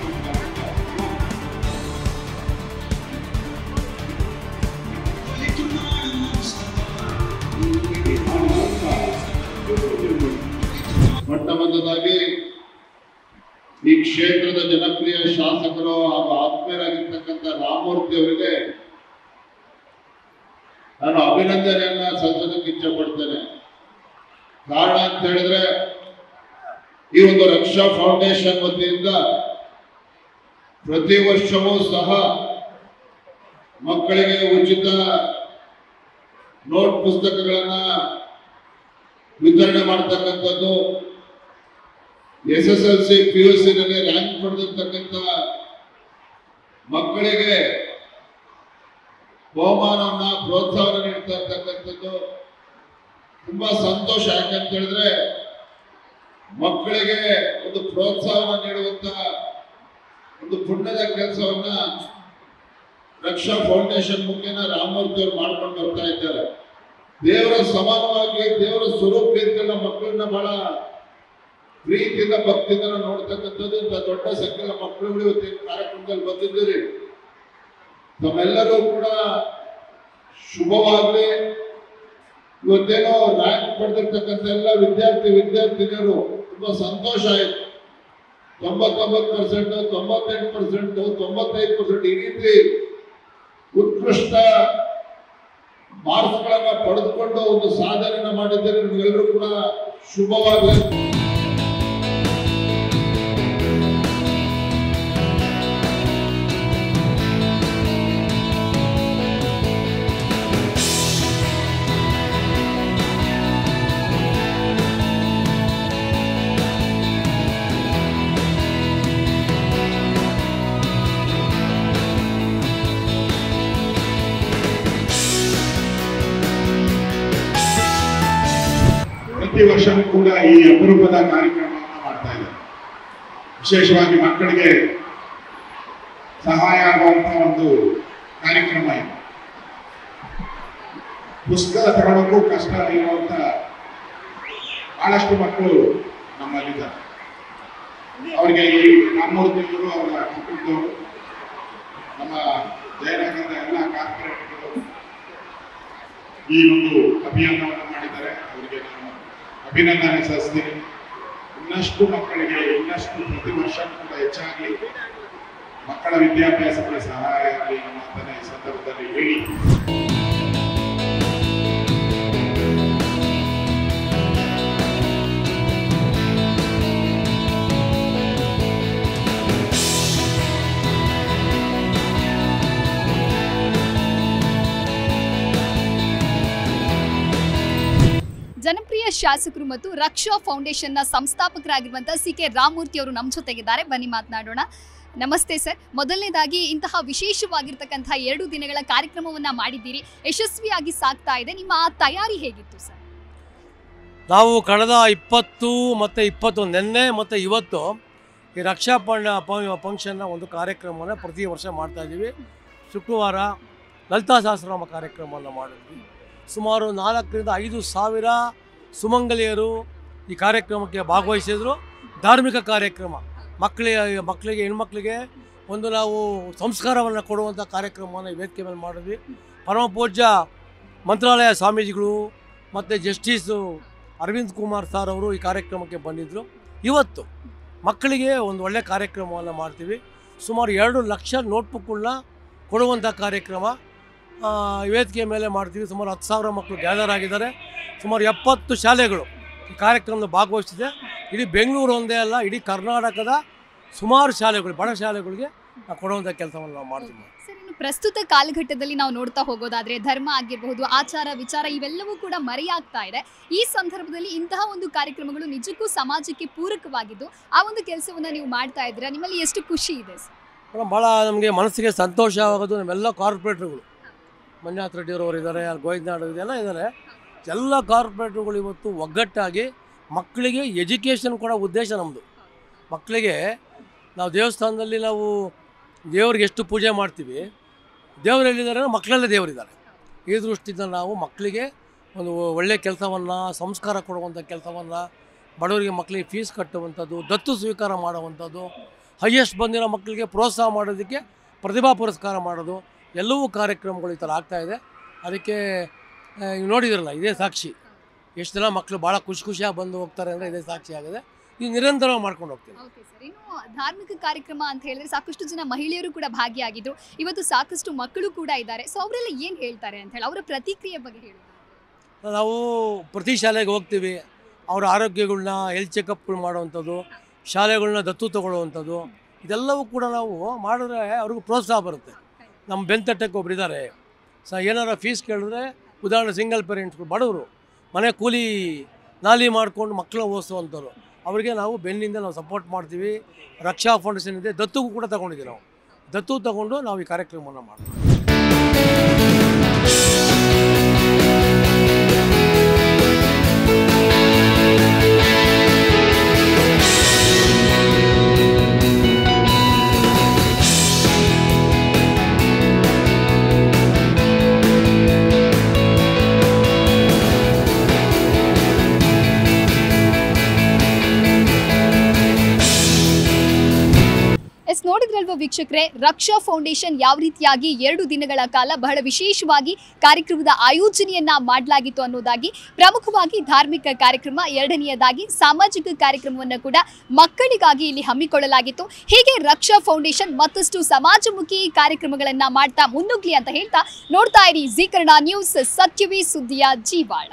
ಮೊಟ್ಟ ಮೊದಲಾಗಿ ಈ ಕ್ಷೇತ್ರದ ಜನಪ್ರಿಯ ಶಾಸಕರು ಹಾಗೂ ಆತ್ಮೀಯರಾಗಿರ್ತಕ್ಕಂಥ ರಾಮಮೂರ್ತಿ ಅವರಿಗೆ ನಾನು ಅಭಿನಂದನೆಯನ್ನ ಸಲ್ಲಿಸೋದಕ್ಕೆ ಇಚ್ಛೆ ಪಡ್ತೇನೆ. ಕಾರಣ ಅಂತ ಹೇಳಿದ್ರೆ ಈ ಒಂದು ರಕ್ಷಾ ಫೌಂಡೇಶನ್ ವತಿಯಿಂದ ಪ್ರತಿ ವರ್ಷವೂ ಸಹ ಮಕ್ಕಳಿಗೆ ಉಚಿತ ನೋಟ್ ಪುಸ್ತಕಗಳನ್ನ ವಿತರಣೆ ಮಾಡತಕ್ಕಂಥದ್ದು, SSLC PUC ನಲ್ಲಿ ರ್ಯಾಂಕ್ ಪಡೆದಿರ್ತಕ್ಕಂಥ ಮಕ್ಕಳಿಗೆ ಬಹುಮಾನವನ್ನ ಪ್ರೋತ್ಸಾಹನ ನೀಡ್ತಾ ಇರ್ತಕ್ಕಂಥದ್ದು ತುಂಬಾ ಸಂತೋಷ. ಯಾಕಂತ ಹೇಳಿದ್ರೆ ಮಕ್ಕಳಿಗೆ ಒಂದು ಪ್ರೋತ್ಸಾಹ ನೀಡುವಂತ ಒಂದು ಪುಣ್ಯದ ಕೆಲಸವನ್ನ ರಕ್ಷಾ ಫೌಂಡೇಶನ್ ಮುಖೇನ ರಾಮಮೂರ್ತಿ ಅವರು ಮಾಡ್ಕೊಂಡು ಬರ್ತಾ ಇದ್ದಾರೆ. ದೇವರ ಸಮಾನವಾಗಿ ದೇವರ ಸ್ವರೂಪದಿಂದ ಮಕ್ಕಳನ್ನ ಬಹಳ ಪ್ರೀತಿಯಿಂದ ಭಕ್ತಿಯಿಂದ ನೋಡ್ತಕ್ಕಂಥದ್ದು. ಇಂಥ ದೊಡ್ಡ ಸಂಖ್ಯೆಯ ಮಕ್ಕಳುಗಳು ಇವತ್ತಿನ ಕಾರ್ಯಕ್ರಮದಲ್ಲಿ ಬಂದಿದ್ದೀರಿ. ತಮ್ಮೆಲ್ಲರೂ ಕೂಡ ಶುಭವಾಗಲಿ. ಇವತ್ತೇನೋ ರ್ಯಾಂಕ್ ಪಡೆದಿರ್ತಕ್ಕಂಥ ಎಲ್ಲ ವಿದ್ಯಾರ್ಥಿನಿಯರು ತುಂಬಾ ಸಂತೋಷ ಆಯಿತು. 99%, 98%, 95% ಈ ರೀತಿ ಉತ್ಕೃಷ್ಟ ಮಾರ್ಕ್ಸ್ಗಳನ್ನ ಪಡೆದುಕೊಂಡು ಒಂದು ಸಾಧನೆಯನ್ನ ಮಾಡಿದ್ದಾರೆ. ನಿಮ್ಗೆಲ್ಲರೂ ಕೂಡ ಶುಭವಾಗಲಿ. ಪ್ರತಿ ವರ್ಷವೂ ಕೂಡ ಈ ಅಪರೂಪದ ಕಾರ್ಯಕ್ರಮವನ್ನು ಮಾಡ್ತಾ ಇದ್ದಾರೆ. ವಿಶೇಷವಾಗಿ ಮಕ್ಕಳಿಗೆ ಸಹಾಯ ಆಗುವಂತಹ ಒಂದು ಕಾರ್ಯಕ್ರಮ ಇದೆ. ಪುಸ್ತಕ ತಗೊಳ್ಳೋಕ್ಕೂ ಕಷ್ಟ ಇರುವಂತ ಬಹಳಷ್ಟು ಮಕ್ಕಳು ನಮ್ಮಲ್ಲಿದ್ದಾರೆ. ಅವರಿಗೆ ಈ ರಾಮಮೂರ್ತಿಯವರು, ಅವರ ಕುಟುಂಬದವರು, ನಮ್ಮ ಜಯನಗರದ ಎಲ್ಲ ಕಾರ್ಪೊರೇಟ್ಗಳು ಈ ಒಂದು ಅಭಿಯಾನವನ್ನು ಮಾಡಿದ್ದಾರೆ. ಅವರಿಗೆ ನಾನು ಅಭಿನಂದನೆ ಸಲ್ಲಿಸ್ತೀನಿ. ಇನ್ನಷ್ಟು ಮಕ್ಕಳಿಗೆ ಇನ್ನಷ್ಟು ಪ್ರತಿ ವರ್ಷ ಕೂಡ ಹೆಚ್ಚಾಗಲಿ, ಮಕ್ಕಳ ವಿದ್ಯಾಭ್ಯಾಸಕ್ಕೆ ಸಹಾಯ ಆಗಲಿ ಅನ್ನೋದನ್ನ ಈ ಸಂದರ್ಭದಲ್ಲಿ ಹೇಳಿ ಜನಪ್ರಿಯ ಶಾಸಕರು ಮತ್ತು ರಕ್ಷಾ ಫೌಂಡೇಶನ್ನ ಸಂಸ್ಥಾಪಕರಾಗಿರುವಂತಹ ಸಿ.ಕೆ. ರಾಮಮೂರ್ತಿ ಅವರು ನಮ್ಮ ಜೊತೆಗಿದ್ದಾರೆ. ಬನ್ನಿ ಮಾತನಾಡೋಣ. ನಮಸ್ತೆ ಸರ್. ಮೊದಲನೇದಾಗಿ ಇಂತಹ ವಿಶೇಷವಾಗಿರ್ತಕ್ಕಂತಹ 2 ದಿನಗಳ ಕಾರ್ಯಕ್ರಮವನ್ನ ಮಾಡಿದ್ದೀರಿ, ಯಶಸ್ವಿಯಾಗಿ ಸಾಗ್ತಾ ಇದೆ. ನಿಮ್ಮ ತಯಾರಿ ಹೇಗಿತ್ತು ಸರ್? ನಾವು ಕಳೆದ 20 ಮತ್ತು 21 ನಿನ್ನೆ ಮತ್ತು ಇವತ್ತು ಈ ರಕ್ಷಾ ಫಂಕ್ಷನ್ನ ಒಂದು ಕಾರ್ಯಕ್ರಮವನ್ನು ಪ್ರತಿ ವರ್ಷ ಮಾಡ್ತಾ ಇದ್ದೀವಿ. ಶುಕ್ರವಾರ ಲಲಿತಾ ಸಹಸ್ರನಾಮ ಕಾರ್ಯಕ್ರಮವನ್ನು ಮಾಡಿದ್ವಿ. ಸುಮಾರು 4,000 ರಿಂದ 5,000 ಸುಮಂಗಲಿಯರು ಈ ಕಾರ್ಯಕ್ರಮಕ್ಕೆ ಭಾಗವಹಿಸಿದರು. ಧಾರ್ಮಿಕ ಕಾರ್ಯಕ್ರಮ, ಮಕ್ಕಳಿಗೆ ಹೆಣ್ಮಕ್ಳಿಗೆ ಒಂದು ನಾವು ಸಂಸ್ಕಾರವನ್ನು ಕೊಡುವಂಥ ಕಾರ್ಯಕ್ರಮವನ್ನು ವೇದಿಕೆ ಮೇಲೆ ಮಾಡಿದ್ವಿ. ಪರಮ ಪೂಜ್ಯ ಮಂತ್ರಾಲಯ ಸ್ವಾಮೀಜಿಗಳು ಮತ್ತು ಜಸ್ಟಿಸು ಅರವಿಂದ್ ಕುಮಾರ್ ಸರ್ ಅವರು ಈ ಕಾರ್ಯಕ್ರಮಕ್ಕೆ ಬಂದಿದ್ದರು. ಇವತ್ತು ಮಕ್ಕಳಿಗೆ ಒಂದು ಒಳ್ಳೆಯ ಕಾರ್ಯಕ್ರಮವನ್ನು ಮಾಡ್ತೀವಿ. ಸುಮಾರು 2 ಲಕ್ಷ ನೋಟ್ಬುಕ್ಗಳನ್ನ ಕೊಡುವಂಥ ಕಾರ್ಯಕ್ರಮ ವೇದಿಕೆ ಮೇಲೆ ಮಾಡ್ತೀವಿ. ಸುಮಾರು 10,000 ಮಕ್ಕಳು ಗ್ಯಾದರ್ ಆಗಿದ್ದಾರೆ. ಸುಮಾರು 70 ಶಾಲೆಗಳು ಈ ಕಾರ್ಯಕ್ರಮದ ಭಾಗವಹಿಸಿದೆ. ಇಡೀ ಬೆಂಗಳೂರು ಒಂದೇ ಅಲ್ಲ, ಇಡೀ ಕರ್ನಾಟಕದ ಸುಮಾರು ಶಾಲೆಗಳು, ಬಡ ಶಾಲೆಗಳಿಗೆ ನಾವು ಕೊಡುವಂಥ ಕೆಲಸವನ್ನು ನಾವು ಮಾಡ್ತೀವಿ. ಸರ್, ಇನ್ನು ಪ್ರಸ್ತುತ ಕಾಲಘಟ್ಟದಲ್ಲಿ ನಾವು ನೋಡ್ತಾ ಹೋಗೋದಾದ್ರೆ ಧರ್ಮ ಆಗಿರಬಹುದು, ಆಚಾರ ವಿಚಾರ ಇವೆಲ್ಲವೂ ಕೂಡ ಮರೆಯಾಗ್ತಾ ಇದೆ. ಈ ಸಂದರ್ಭದಲ್ಲಿ ಇಂತಹ ಒಂದು ಕಾರ್ಯಕ್ರಮಗಳು ನಿಜಕ್ಕೂ ಸಮಾಜಕ್ಕೆ ಪೂರಕವಾಗಿದ್ದು ಆ ಒಂದು ಕೆಲಸವನ್ನು ನೀವು ಮಾಡ್ತಾ ಇದ್ದೀರಾ. ನಿಮ್ಮಲ್ಲಿ ಎಷ್ಟು ಖುಷಿ ಇದೆ ಸರ್? ಭಾಳ ನಮಗೆ ಮನಸ್ಸಿಗೆ ಸಂತೋಷವಾಗೋದು. ನಮ್ಮೆಲ್ಲ ಕಾರ್ಪೊರೇಟ್ರುಗಳು, ಮಂಜುನಾಥ್ ರೆಡ್ಡಿಯವರು ಇದ್ದಾರೆ, ಗೋವಿಂದನಾಡು ಇದೆಲ್ಲ ಇದ್ದಾರೆ. ಎಲ್ಲ ಕಾರ್ಪೊರೇಟ್ರುಗಳು ಇವತ್ತು ಒಗ್ಗಟ್ಟಾಗಿ ಮಕ್ಕಳಿಗೆ ಎಜುಕೇಷನ್ ಕೊಡೋ ಉದ್ದೇಶ ನಮ್ಮದು. ಮಕ್ಕಳಿಗೆ ನಾವು ದೇವಸ್ಥಾನದಲ್ಲಿ ನಾವು ದೇವರಿಗೆ ಎಷ್ಟು ಪೂಜೆ ಮಾಡ್ತೀವಿ, ದೇವರೆಲ್ಲಿದ್ದಾರೆ ಮಕ್ಕಳಲ್ಲೇ ದೇವರಿದ್ದಾರೆ. ಈ ದೃಷ್ಟಿಯಿಂದ ನಾವು ಮಕ್ಕಳಿಗೆ ಒಂದು ಒಳ್ಳೆಯ ಕೆಲಸವನ್ನು, ಸಂಸ್ಕಾರ ಕೊಡುವಂಥ ಕೆಲಸವನ್ನು, ಬಡವರಿಗೆ ಮಕ್ಕಳಿಗೆ ಫೀಸ್ ಕಟ್ಟುವಂಥದ್ದು, ದತ್ತು ಸ್ವೀಕಾರ ಮಾಡುವಂಥದ್ದು, ಹೈಯೆಸ್ಟ್ ಬಂದಿರೋ ಮಕ್ಕಳಿಗೆ ಪ್ರೋತ್ಸಾಹ ಮಾಡೋದಕ್ಕೆ ಪ್ರತಿಭಾ ಪುರಸ್ಕಾರ ಮಾಡೋದು, ಎಲ್ಲವೂ ಕಾರ್ಯಕ್ರಮಗಳು ಈ ಥರ ಆಗ್ತಾಯಿದೆ. ಅದಕ್ಕೆ ನೋಡಿದಿರಲ್ಲ, ಇದೇ ಸಾಕ್ಷಿ. ಎಷ್ಟು ಜನ ಮಕ್ಕಳು ಭಾಳ ಖುಷಿಯಾಗಿ ಬಂದು ಹೋಗ್ತಾರೆ ಅಂದರೆ ಇದೇ ಸಾಕ್ಷಿ ಆಗಿದೆ. ಇದು ನಿರಂತರವಾಗಿ ಮಾಡ್ಕೊಂಡು ಹೋಗ್ತೀವಿ. ಓಕೆ ಸರ್, ಇನ್ನು ಧಾರ್ಮಿಕ ಕಾರ್ಯಕ್ರಮ ಅಂತ ಹೇಳಿದ್ರೆ ಸಾಕಷ್ಟು ಜನ ಮಹಿಳೆಯರು ಕೂಡ ಭಾಗಿಯಾಗಿದ್ರು. ಇವತ್ತು ಸಾಕಷ್ಟು ಮಕ್ಕಳು ಕೂಡ ಇದ್ದಾರೆ. ಸೊ ಅವರೆಲ್ಲ ಏನು ಹೇಳ್ತಾರೆ ಅಂತ ಹೇಳಿ ಅವರ ಪ್ರತಿಕ್ರಿಯೆ ಬಗ್ಗೆ ಹೇಳಿ. ನಾವು ಪ್ರತಿ ಶಾಲೆಗೆ ಹೋಗ್ತೀವಿ. ಅವರ ಆರೋಗ್ಯಗಳನ್ನ ಹೆಲ್ತ್ ಚೆಕಪ್ಗಳು ಮಾಡುವಂಥದ್ದು, ಶಾಲೆಗಳನ್ನ ದತ್ತು ತಗೊಳ್ಳುವಂಥದ್ದು, ಇದೆಲ್ಲವೂ ಕೂಡ ನಾವು ಮಾಡಿದ್ರೆ ಅವ್ರಿಗೂ ಪ್ರೋತ್ಸಾಹ ಬರುತ್ತೆ. ನಮ್ಮ ಬೆಂತಟ್ಟಕ್ಕೆ ಒಬ್ರು ಇದ್ದಾರೆ, ಏನಾರ ಫೀಸ್ ಕೇಳಿದ್ರೆ, ಉದಾಹರಣೆ ಸಿಂಗಲ್ ಪೇರೆಂಟ್ಸ್ಗಳು, ಬಡವರು ಮನೆ ಕೂಲಿ ನಾಲಿ ಮಾಡ್ಕೊಂಡು ಮಕ್ಕಳನ್ನ ಓದಿಸುವಂಥವ್ರು, ಅವರಿಗೆ ನಾವು ಬೆನ್ನಿಂದ ನಾವು ಸಪೋರ್ಟ್ ಮಾಡ್ತೀವಿ. ರಕ್ಷಾ ಫೌಂಡೇಶನ್ ಇದೆ, ದತ್ತುಗೂ ಕೂಡ ತಗೊಂಡಿದ್ದೀವಿ. ನಾವು ದತ್ತು ತಗೊಂಡು ನಾವು ಈ ಕಾರ್ಯಕ್ರಮವನ್ನು ಮಾಡ್ತೀವಿ. ವೀಕ್ಷಕರೇ, ರಕ್ಷಾ ಫೌಂಡೇಶನ್ ಯಾವ ರೀತಿಯಾಗಿ 2 ದಿನಗಳ ಕಾಲ ಬಹಳ ವಿಶೇಷವಾಗಿ ಕಾರ್ಯಕ್ರಮದ ಆಯೋಜನೆಯನ್ನ ಮಾಡಲಾಗಿತ್ತು ಅನ್ನೋದಾಗಿ, ಪ್ರಮುಖವಾಗಿ ಧಾರ್ಮಿಕ ಕಾರ್ಯಕ್ರಮ, ಎರಡನೆಯದಾಗಿ ಸಾಮಾಜಿಕ ಕಾರ್ಯಕ್ರಮವನ್ನು ಕೂಡ ಮಕ್ಕಳಿಗಾಗಿ ಇಲ್ಲಿ ಹಮ್ಮಿಕೊಳ್ಳಲಾಗಿತ್ತು. ಹೀಗೆ ರಕ್ಷಾ ಫೌಂಡೇಶನ್ ಮತ್ತಷ್ಟು ಸಮಾಜಮುಖಿ ಕಾರ್ಯಕ್ರಮಗಳನ್ನ ಮಾಡ್ತಾ ಮುನ್ನುಗ್ಲಿ ಅಂತ ಹೇಳ್ತಾ ನೋಡ್ತಾ ಇರಿ ಜೀ ಕನ್ನಡ ನ್ಯೂಸ್, ಸತ್ಯವೇ ಸುದ್ದಿಯ ಜೀವಾಳ.